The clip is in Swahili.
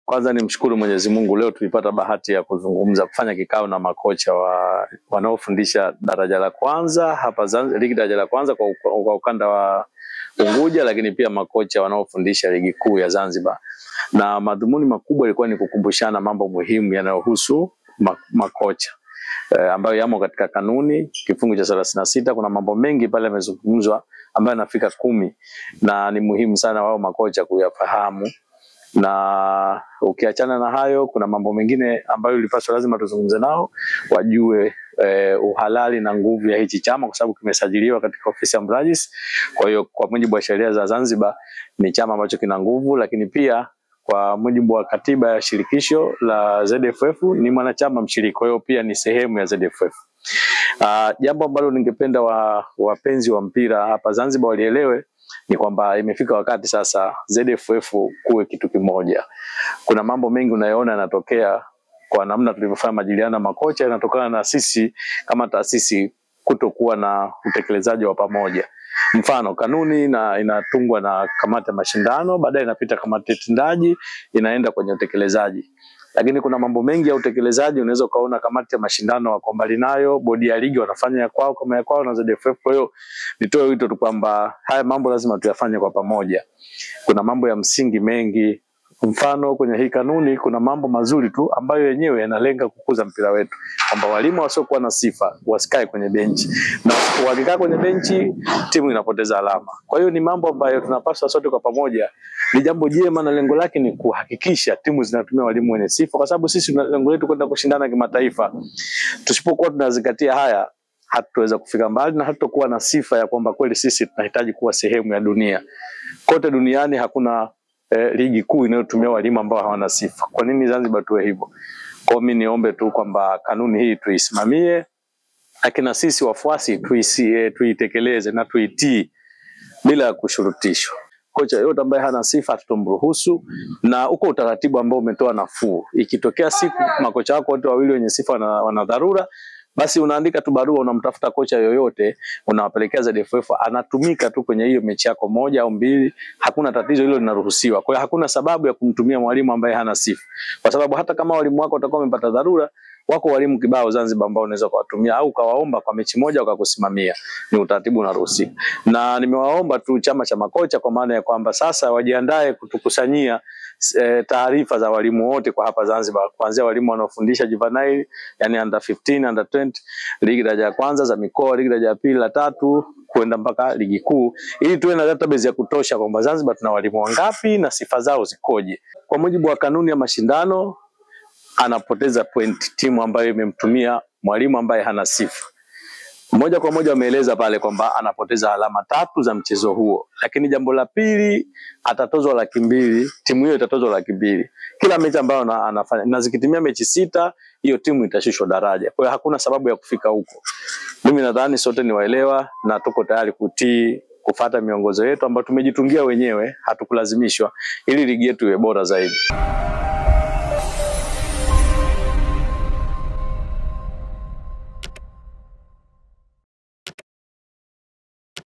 Kwanza nimshukuru Mwenyezi Mungu, leo tulipata bahati ya kufanya kikao na makocha wanaofundisha daraja la kwanza hapa Zanzibar, ligi daraja la kwanza kwa ukanda wa Unguja, lakini pia makocha wanaofundisha ligi kuu ya Zanzibar. Na madhumuni makubwa ilikuwa ni kukumbushana mambo muhimu yanayohusu makocha ambayo yamo katika kanuni kifungu cha 36. Kuna mambo mengi pale yamezungumzwa ambayo yanafika 10, na ni muhimu sana wao makocha kuyafahamu. Na ukiachana na hayo, kuna mambo mengine ambayo ilipaswa lazima tuzungumze nao, wajue uhalali na nguvu ya hichi chama, kwa sababu kimesajiliwa katika ofisi ya mrajis. Kwa hiyo kwa mujibu wa sheria za Zanzibar ni chama ambacho kina nguvu, lakini pia kwa mujibu wa katiba ya shirikisho la ZFF ni mwanachama mshiriki, kwa hiyo pia ni sehemu ya ZFF. Jambo ambalo ningependa wapenzi wa mpira hapa Zanzibar walielewe ni kwamba imefika wakati sasa ZFF kuwe kitu kimoja. Kuna mambo mengi unayoona yanatokea kwa namna tulivyofanya majadiliano na makocha, yanatokana na sisi kama taasisi kutokuwa na utekelezaji wa pamoja. Mfano, kanuni inatungwa na kamati ya mashindano, baadaye inapita kamati tendaji, inaenda kwenye utekelezaji. Lakini kuna mambo mengi ya utekelezaji unaweza kaona kamati ya mashindano wako mbali nayo, bodi ya ligi wanafanya ya kwao kama ya kwao na ZFF. Kwa hiyo nitoe wito tu kwamba haya mambo lazima tuyafanye kwa pamoja. Kuna mambo ya msingi mengi. Mfano, kwenye hii kanuni kuna mambo mazuri tu ambayo yenyewe yanalenga kukuza mpira wetu, kwamba walimu wasiokuwa na sifa wasikae kwenye benchi, na wakikaa kwenye benchi timu inapoteza alama. Kwa hiyo ni mambo ambayo tunapaswa sote kwa pamoja. Ni jambo jema na lengo lake ni kuhakikisha timu zinatumia walimu wenye sifa, kwa sababu sisi lengo letu kwenda kushindana kimataifa. Tusipokuwa tunazingatia haya, hatutaweza kufika mbali na hatutakuwa na sifa ya kwamba kweli sisi tunahitaji kuwa sehemu ya dunia. Kote duniani hakuna ligi kuu inayotumia walimu ambao hawana sifa. Kwa nini Zanzibar tuwe hivyo? Kwa mimi niombe tu kwamba kanuni hii tuisimamie, lakini sisi wafuasi tuitekeleze na tuitii bila kushurutishwa. Kocha yote ambaye hana sifa tutomruhusu, na uko utaratibu ambao umetoa nafuu. Ikitokea siku makocha wako wote wawili wenye sifa wana dharura, basi unaandika tu barua, unamtafuta kocha yoyote, unawapelekea ZFF, anatumika tu kwenye hiyo mechi yako 1 au 2, hakuna tatizo, hilo linaruhusiwa. Kwa hiyo hakuna sababu ya kumtumia mwalimu ambaye hana sifa, kwa sababu hata kama walimu wako watakuwa wamepata dharura, wako walimu kibao Zanzibar ambao unaweza kuwatumia au kawaomba kwa mechi moja wakakusimamia. Ni utaratibu unaruhusiwa. Na nimewaomba tu chama cha makocha, kwa maana ya kwamba sasa wajiandae kutukusanyia taarifa za walimu wote kwa hapa Zanzibar, kuanzia walimu wanaofundisha juvenile, yani under 15, under 20, ligi daraja ya kwanza za mikoa, ligi daraja ya pili, la 3 kwenda mpaka ligi kuu, ili tuwe na database ya kutosha kwamba Zanzibar tuna walimu wangapi na sifa zao zikoje. Kwa mujibu wa kanuni ya mashindano, anapoteza point timu ambayo imemtumia mwalimu ambaye hana sifa. Moja kwa moja wameeleza pale kwamba anapoteza alama 3 za mchezo huo. Lakini jambo la pili, atatozwa 200,000, timu hiyo itatozwa 200,000 kila mechi ambayo anafanya. Na zikitimia mechi 6, hiyo timu itashushwa daraja. Kwa hiyo hakuna sababu ya kufika huko. Mimi nadhani sote ni waelewa na tuko tayari kutii, kufuata miongozo yetu ambayo tumejitungia wenyewe, hatukulazimishwa, ili ligi yetu iwe bora zaidi.